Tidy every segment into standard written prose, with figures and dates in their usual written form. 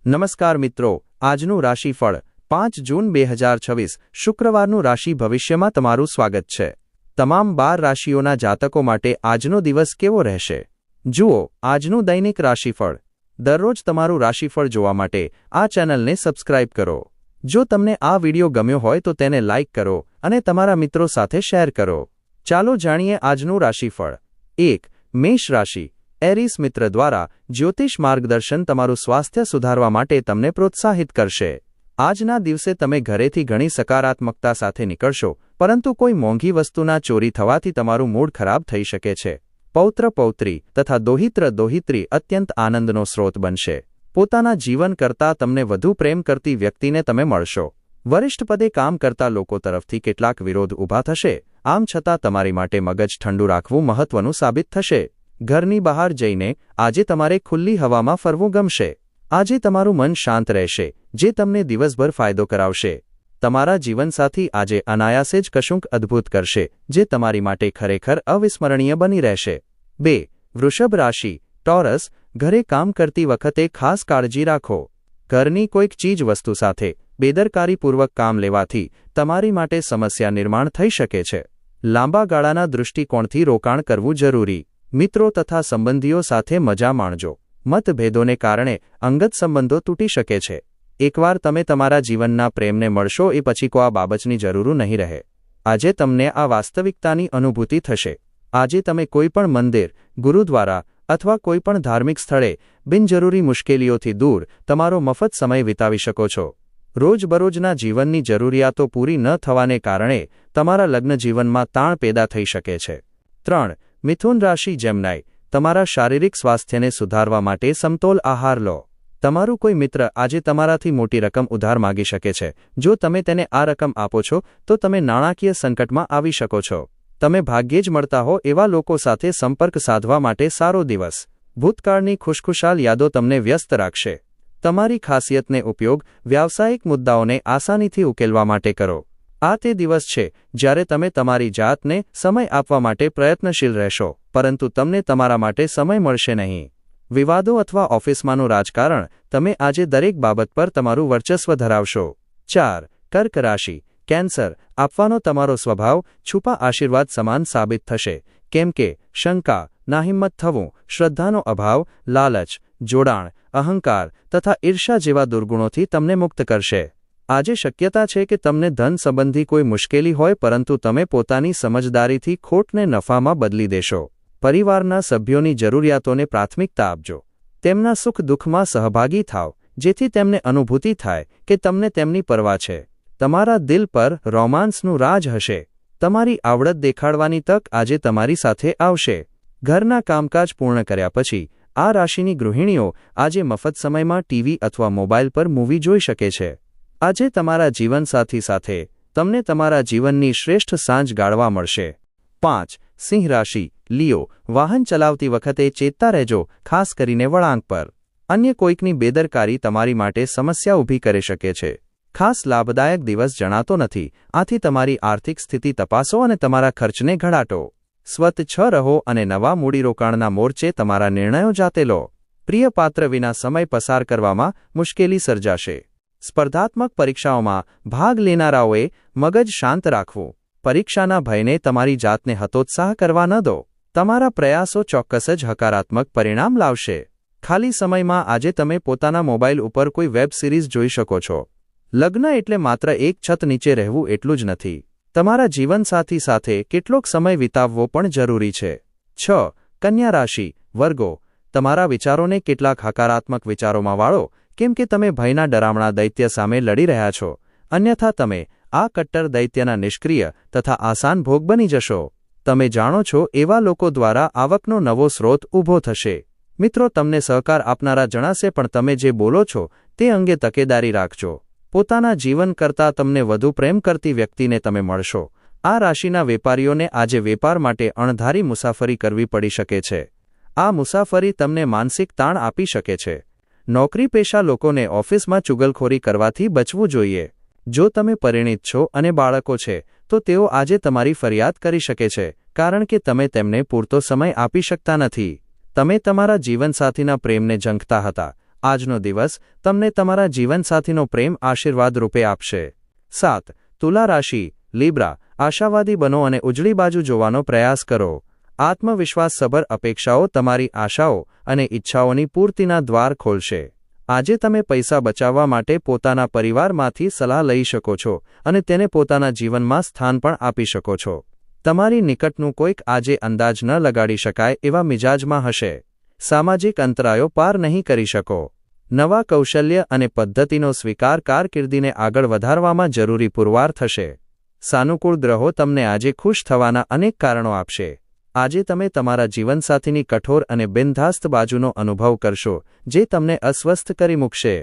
નમસ્કાર મિત્રો, આજનું રાશિફળ 5 જૂન 2026 શુક્રવારનું રાશિ ભવિષ્યમાં તમારું સ્વાગત છે। તમામ 12 રાશિઓના જાતકો માટે આજનો દિવસ કેવો રહેશે? જુઓ આજનું દૈનિક રાશિફળ। દરરોજ તમારું રાશિફળ જોવા માટે આ ચેનલને સબસ્ક્રાઇબ કરો। જો તમને આ વિડિયો ગમ્યો હોય તો તેને લાઇક કરો અને તમારા મિત્રો સાથે શેર કરો। ચાલો જાણીએ આજનું રાશિફળ। 1. મેષ રાશિ। એરીસ મિત્ર દ્વારા જ્યોતિષ માર્ગદર્શન તમારું સ્વાસ્થ્ય સુધારવા માટે તમને પ્રોત્સાહિત કરશે। આજના દિવસે તમે ઘરેથી ઘણી સકારાત્મકતા સાથે નીકળશો, પરંતુ કોઈ મોંઘી વસ્તુના ચોરી થવાથી તમારું મૂડ ખરાબ થઈ શકે છે। પૌત્ર પૌત્રી તથા દોહિત્ર દોહિત્રી અત્યંત આનંદનો સ્રોત બનશે। પોતાના જીવન કરતાં તમને વધુ પ્રેમ કરતી વ્યક્તિને તમે મળશો। વરિષ્ઠ પદે કામ કરતા લોકો તરફથી કેટલાક વિરોધ ઊભા થશે, આમ છતાં તમારી માટે મગજ ઠંડુ રાખવું મહત્વનું સાબિત થશે। ઘરની બહાર જઈને આજે તમારે ખુલ્લી હવામાં ફરવું ગમશે। આજે તમારું મન શાંત રહેશે, જે તમને દિવસભર ફાયદો કરાવશે। તમારા જીવનસાથી આજે અનાયાસે જ કશુંક અદ્ભુત કરશે, જે તમારી માટે ખરેખર અવિસ્મરણીય બની રહેશે। 2. વૃષભ રાશિ। ટોરસ, ઘરે કામ કરતી વખતે ખાસ કાળજી રાખો। ઘરની કોઈક ચીજ વસ્તુ સાથે બેદરકારીપૂર્વક કામ લેવાથી તમારી માટે સમસ્યા નિર્માણ થઈ શકે છે। લાંબા ગાળાના દૃષ્ટિકોણથી રોકાણ કરવું જરૂરી। મિત્રો તથા સંબંધીઓ સાથે મજા માણજો। મતભેદોને કારણે અંગત સંબંધો તૂટી શકે છે। એકવાર તમે તમારા જીવનના પ્રેમને મળશો એ પછી કોઈ આ બાબતની જરૂર નહીં રહે। આજે તમને આ વાસ્તવિકતાની અનુભૂતિ થશે। આજે તમે કોઈપણ મંદિર, ગુરુદ્વારા અથવા કોઈપણ ધાર્મિક સ્થળે બિનજરૂરી મુશ્કેલીઓથી દૂર તમારો મફત સમય વિતાવી શકો છો। રોજબરોજના જીવનની જરૂરિયાતો પૂરી ન થવાને કારણે તમારા લગ્ન જીવનમાં તાણ પેદા થઈ શકે છે। 3. મિથુન રાશિ। જેમનાઈ, તમારા શારીરિક સ્વાસ્થ્યને સુધારવા માટે સમતોલ આહાર લો। તમારું કોઈ મિત્ર આજે તમારાથી મોટી રકમ ઉધાર માગી શકે છે। જો તમે તેને આ રકમ આપો છો તો તમે નાણાકીય સંકટમાં આવી શકો છો। તમે ભાગ્યે જ મળતા હો એવા લોકો સાથે સંપર્ક સાધવા માટે સારો દિવસ। ભૂતકાળની ખુશખુશાલ યાદો તમને વ્યસ્ત રાખશે। તમારી ખાસિયતને ઉપયોગ વ્યાવસાયિક મુદ્દાઓને આસાનીથી ઉકેલવા માટે કરો। આ તે દિવસ છે જ્યારે તમે તમારી જાતને સમય આપવા માટે પ્રયત્નશીલ રહેશો, પરંતુ તમને તમારા માટે સમય મળશે નહીં। વિવાદો અથવા ઓફિસમાંનું રાજકારણ, તમે આજે દરેક બાબત પર તમારું વર્ચસ્વ ધરાવશો। 4. કર્ક રાશિ। કેન્સર, આપવાનો તમારો સ્વભાવ છુપા આશીર્વાદ સમાન સાબિત થશે, કેમ કે શંકા, નાહિંમત થવું, શ્રદ્ધાનો અભાવ, લાલચ, જોડાણ, અહંકાર તથા ઈર્ષા જેવા દુર્ગુણોથી તમને મુક્ત કરશે। આજે શક્યતા છે કે તમને ધન સંબંધી કોઈ મુશ્કેલી હોય, પરંતુ તમે પોતાની સમજદારીથી ખોટને નફામાં બદલી દેશો। પરિવારના સભ્યોની જરૂરિયાતોને પ્રાથમિકતા આપજો। તેમના સુખ દુઃખમાં સહભાગી થાવ, જેથી તેમને અનુભૂતિ થાય કે તમને તેમની પરવા છે। તમારા દિલ પર રોમાન્સનું રાજ હશે। તમારી આવડત દેખાડવાની તક આજે તમારી સાથે આવશે। ઘરના કામકાજ પૂર્ણ કર્યા પછી આ રાશિની ગૃહિણીઓ આજે મફત સમયમાં ટીવી અથવા મોબાઈલ પર મૂવી જોઈ શકે છે। આજે તમારા જીવનસાથી સાથે તમને તમારા જીવનની શ્રેષ્ઠ સાંજ ગાળવા મળશે। 5. સિંહ રાશિ। લિયો, વાહન ચલાવતી વખતે ચેતતા રહેજો, ખાસ કરીને વળાંક પર। અન્ય કોઈકની બેદરકારી તમારી માટે સમસ્યા ઊભી કરી શકે છે। ખાસ લાભદાયક દિવસ જણાતો નથી, આથી તમારી આર્થિક સ્થિતિ તપાસો અને તમારા ખર્ચને ઘટાડો। સ્વચ્છ રહો અને નવા મૂડીરોકાણના મોરચે તમારા નિર્ણયો જાતે લો। પ્રિય પાત્ર વિના સમય પસાર કરવામાં મુશ્કેલી સર્જાશે। સ્પર્ધાત્મક પરીક્ષાઓમાં ભાગ લેનારાઓએ મગજ શાંત રાખવું। પરીક્ષાના ભયને તમારી જાતને હતોત્સાહ કરવા ન દો। તમારા પ્રયાસો ચોક્કસ જ હકારાત્મક પરિણામ લાવશે। ખાલી સમયમાં આજે તમે પોતાના મોબાઈલ ઉપર કોઈ વેબ સિરીઝ જોઈ શકો છો। લગ્ન એટલે માત્ર એક છત નીચે રહેવું એટલું જ નથી, તમારા જીવનસાથી સાથે કેટલોક સમય વિતાવવો પણ જરૂરી છે। 6. કન્યા રાશિ। વર્ગો, તમારા વિચારોને કેટલાક હકારાત્મક વિચારોમાં વાળો, કેમ કે તમે ભયના ડરામણા દૈત્ય સામે લડી રહ્યા છો, અન્યથા તમે આ કટ્ટર દૈત્યના નિષ્ક્રિય તથા આસાન ભોગ બની જશો। તમે જાણો છો એવા લોકો દ્વારા આવકનો નવો સ્રોત ઊભો થશે। મિત્રો તમને સહકાર આપનારા જણાશે, પણ તમે જે બોલો છો તે અંગે તકેદારી રાખજો। પોતાના જીવન કરતાં તમને વધુ પ્રેમ કરતી વ્યક્તિને તમે મળશો। આ રાશિના વેપારીઓને આજે વેપાર માટે અણધારી મુસાફરી કરવી પડી શકે છે। આ મુસાફરી તમને માનસિક તાણ આપી શકે છે। નોકરી પેશા લોકોને ઓફિસમાં ચુગલખોરી કરવાથી બચવું જોઈએ। જો તમે પરિણીત છો અને બાળકો છે તો તેઓ આજે તમારી ફરિયાદ કરી શકે છે, કારણ કે તમે તેમને પૂરતો સમય આપી શકતા નથી। તમે તમારા જીવનસાથીના પ્રેમને ઝંખતા હતા, આજનો દિવસ તમને તમારા જીવનસાથીનો પ્રેમ આશીર્વાદ રૂપે આપશે. 7. તુલા રાશિ લીબ્રા, આશાવાદી બનો અને ઉજળી બાજુ જોવાનો પ્રયાસ કરો. આત્મવિશ્વાસસભર અપેક્ષાઓ તમારી આશાઓ અને ઈચ્છાઓની પૂર્તિના દ્વાર ખોલશે. આજે તમે પૈસા બચાવવા માટે પોતાના પરિવારમાંથી સલાહ લઈ શકો છો અને તેને પોતાના જીવનમાં સ્થાન પણ આપી શકો છો. તમારી નિકટનું કોઈક આજે અંદાજ ન લગાડી શકાય એવા મિજાજમાં હશે. સામાજિક અંતરાયો પાર નહીં કરી શકો. નવા કૌશલ્ય અને પદ્ધતિનો સ્વીકાર કારકિર્દીને આગળ વધારવામાં જરૂરી પુરવાર થશે. સાનુકૂળ ગ્રહો તમને આજે ખુશ થવાના અનેક કારણો આપશે. આજે તમે તમારા જીવનસાથીની કઠોર અને બિનધાસ્ત બાજુનો અનુભવ કરશો જે તમને અસ્વસ્થ કરી મૂકશે.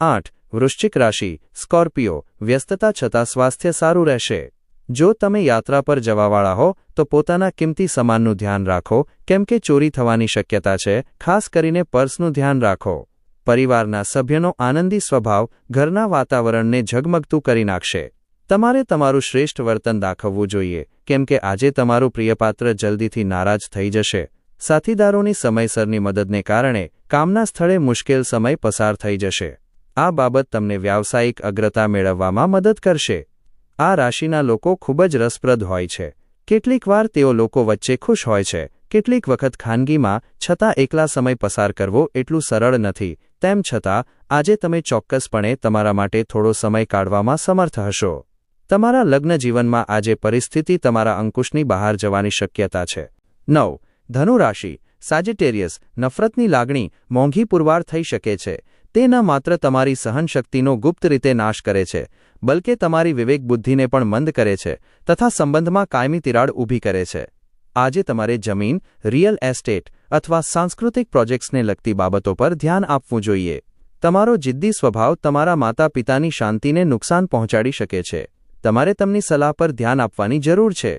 8. વૃશ્ચિક રાશિ સ્કોર્પિયો, વ્યસ્તતા છતાં સ્વાસ્થ્ય સારું રહેશે. જો તમે યાત્રા પર જવાવાળા હો તો પોતાના કિંમતી સામાનનું ધ્યાન રાખો કેમ કે ચોરી થવાની શક્યતા છે. ખાસ કરીને પર્સનું ધ્યાન રાખો. પરિવારના સભ્યનો આનંદી સ્વભાવ ઘરના વાતાવરણને ઝગમગતું કરી નાખશે. તમારે તમારું શ્રેષ્ઠ વર્તન દાખવવું જોઈએ કેમ કે આજે તમારું પ્રિયપાત્ર જલ્દીથી નારાજ થઈ જશે. સાથીદારોની સમયસરની મદદને કારણે કામના સ્થળે મુશ્કેલ સમય પસાર થઈ જશે. આ બાબત તમને વ્યાવસાયિક અગ્રતા મેળવવામાં મદદ કરશે. આ રાશિના લોકો ખૂબ જ રસપ્રદ હોય છે. કેટલીકવાર તેઓ લોકો વચ્ચે ખુશ હોય છે. કેટલીક વખત ખાનગીમાં, છતાં એકલા સમય પસાર કરવો એટલું સરળ નથી. તેમ છતાં આજે તમે ચોક્કસપણે તમારા માટે થોડો સમય કાઢવામાં સમર્થ હશો. તમારા લગ્ન જીવનમાં આજે પરિસ્થિતિ તમારા અંકુશની બહાર જવાની શક્યતા છે. 9. ધનુ રાશિ સાજિટેરિયસ, નફરતની લાગણી મોંઘી પુરવાર થઈ શકે છે. તે ન માત્ર તમારી સહનશક્તિનો ગુપ્ત રીતે નાશ કરે છે બલકે તમારી વિવેક બુદ્ધિને પણ મંદ કરે છે તથા સંબંધમાં કાયમી તિરાડ ઊભી કરે છે. આજે તમારે જમીન, રિયલ એસ્ટેટ અથવા સાંસ્કૃતિક પ્રોજેક્ટ્સને લગતી બાબતો પર ધ્યાન આપવું જોઈએ. તમારો જિદ્દી સ્વભાવ તમારા માતા પિતાની શાંતિને નુકસાન પહોંચાડી શકે છે. તમારે તેમની સલાહ પર ધ્યાન આપવાની જરૂર છે.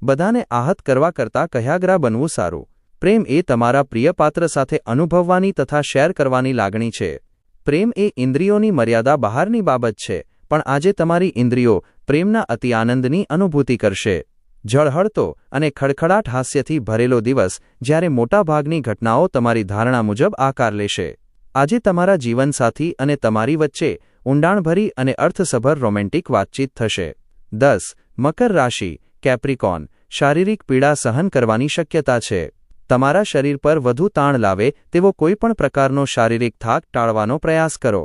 બધાને આહત કરવા કરતાં કહ્યાગ્રા બનવું સારું. પ્રેમ એ તમારા પ્રિય પાત્ર સાથે અનુભવવાની તથા શેર કરવાની લાગણી છે. પ્રેમ એ ઇન્દ્રિયોની મર્યાદા બહારની બાબત છે પણ આજે તમારી ઇન્દ્રિયો પ્રેમના અતિ આનંદની અનુભૂતિ કરશે. ઝળહળતો અને ખડખડાટ હાસ્યથી ભરેલો દિવસ જ્યારે મોટાભાગની ઘટનાઓ તમારી ધારણા મુજબ આકાર લેશે. આજે તમારા જીવનસાથી અને તમારી વચ્ચે ઊંડાણભરી અને અર્થસભર રોમેન્ટિક વાતચીત થશે. 10. મકર રાશિ કેપ્રિકોન, શારીરિક પીડા સહન કરવાની શક્યતા છે. તમારા શરીર પર વધુ તાણ લાવે તેવો કોઈપણ પ્રકારનો શારીરિક થાક ટાળવાનો પ્રયાસ કરો.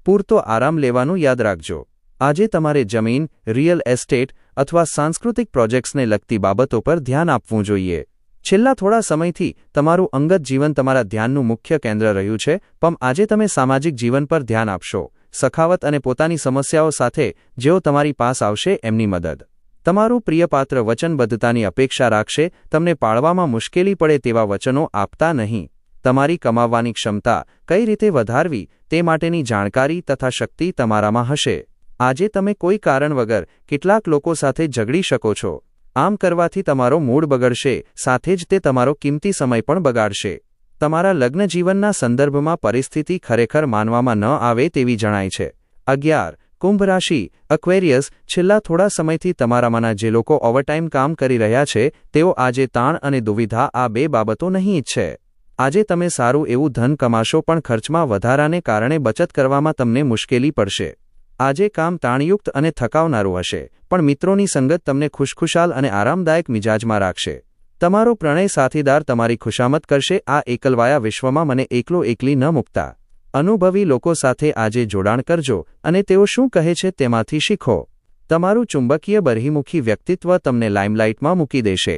પૂરતો આરામ લેવાનું યાદ રાખજો. આજે તમારે જમીન, રિયલ એસ્ટેટ અથવા સાંસ્કૃતિક પ્રોજેક્ટ્સને લગતી બાબતો પર ધ્યાન આપવું જોઈએ. છેલ્લા થોડા સમયથી તમારું અંગત જીવન તમારા ધ્યાનનું મુખ્ય કેન્દ્ર રહ્યું છે પણ આજે તમે સામાજિક જીવન પર ધ્યાન આપશો. સખાવત અને પોતાની સમસ્યાઓ સાથે જેઓ તમારી પાસ આવશે એમની મદદ. તમારું પ્રિયપાત્ર વચનબદ્ધતાની અપેક્ષા રાખશે. તમને પાળવામાં મુશ્કેલી પડે તેવા વચનો આપતા નહીં. તમારી કમાવવાની ક્ષમતા કઈ રીતે વધારવી તે માટેની જાણકારી તથા શક્તિ તમારામાં હશે. આજે તમે કોઈ કારણ વગર કેટલાક લોકો સાથે ઝઘડી શકો છો. આમ કરવાથી તમારો મૂડ બગડશે સાથે જ તે તમારો કિંમતી સમય પણ બગાડશે. તમારા લગ્ન જીવનના સંદર્ભમાં પરિસ્થિતિ ખરેખર માનવામાં ન આવે તેવી જણાય છે. 11. કુંભ રાશિ અક્વેરિયસ, છેલ્લા થોડા સમયથી તમારામાંના જે લોકો ઓવરટાઇમ કામ કરી રહ્યા છે તેઓ આજે તાણ અને દુવિધા આ બે બાબતો નહીં ઈચ્છે. આજે તમે સારું એવું ધન કમાશો પણ ખર્ચમાં વધારાને કારણે બચત કરવામાં તમને મુશ્કેલી પડશે. આજે કામ તાણયુક્ત અને થકાવનારું હશે પણ મિત્રોની સંગત તમને ખુશખુશાલ અને આરામદાયક મિજાજમાં રાખશે. તમારો પ્રણય સાથીદાર તમારી ખુશામત કરશે. આ એકલવાયા વિશ્વમાં મને એકલો એકલી ન મૂકતા. અનુભવી લોકો સાથે આજે જોડાણ કરજો અને તેઓ શું કહે છે તેમાંથી શીખો. તમારું ચુંબકીય બહિર્મુખી વ્યક્તિત્વ તમને લાઇમલાઇટમાં મૂકી દેશે.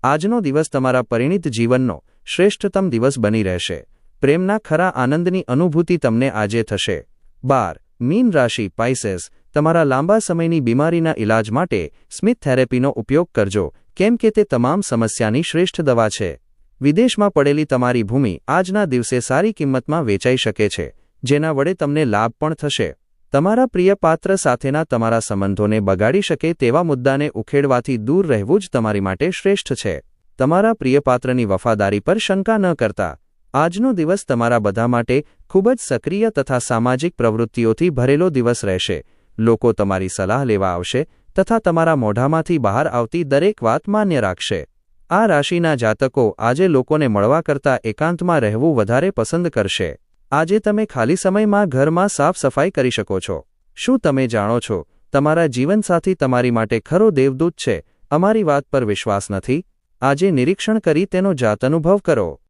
આજનો દિવસ તમારા પરિણીત જીવનનો શ્રેષ્ઠતમ દિવસ બની રહેશે. પ્રેમના ખરા આનંદની અનુભૂતિ તમને આજે થશે. 12. મીન રાશિ પાઇસેસ, તમારા લાંબા સમયની બીમારીના ઇલાજ માટે સ્મિથ થેરેપીનો ઉપયોગ કરજો કેમ કે તે તમામ સમસ્યાની શ્રેષ્ઠ દવા છે. વિદેશમાં પડેલી તમારી ભૂમિ આજના દિવસે સારી કિંમતમાં વેચાઈ શકે છે જેના વડે તમને લાભ પણ થશે. તમારા પ્રિય પાત્ર સાથેના તમારા સંબંધોને બગાડી શકે તેવા મુદ્દાને ઉખેડવાથી દૂર રહેવું જ તમારી માટે શ્રેષ્ઠ છે. તમારા પ્રિય પાત્રની વફાદારી પર શંકા ન કરતા. આજનો દિવસ તમારા બધા માટે ખૂબ જ સક્રિય તથા સામાજિક પ્રવૃત્તિઓથી ભરેલો દિવસ રહેશે. લોકો તમારી સલાહ લેવા આવશે તથા તમારા મોઢામાંથી બહાર આવતી દરેક વાત માન્ય રાખશે. આ રાશિના જાતકો આજે લોકોને મળવા કરતાં એકાંતમાં રહેવું વધારે પસંદ કરશે. આજે તમે ખાલી સમયમાં ઘરમાં સાફ સફાઈ કરી શકો છો. શું તમે જાણો છો, તમારા જીવનસાથી તમારી માટે ખરો દેવદૂત છે? અમારી વાત પર વિશ્વાસ નથી? આજે નિરીક્ષણ કરી તેનો જાત અનુભવ કરો.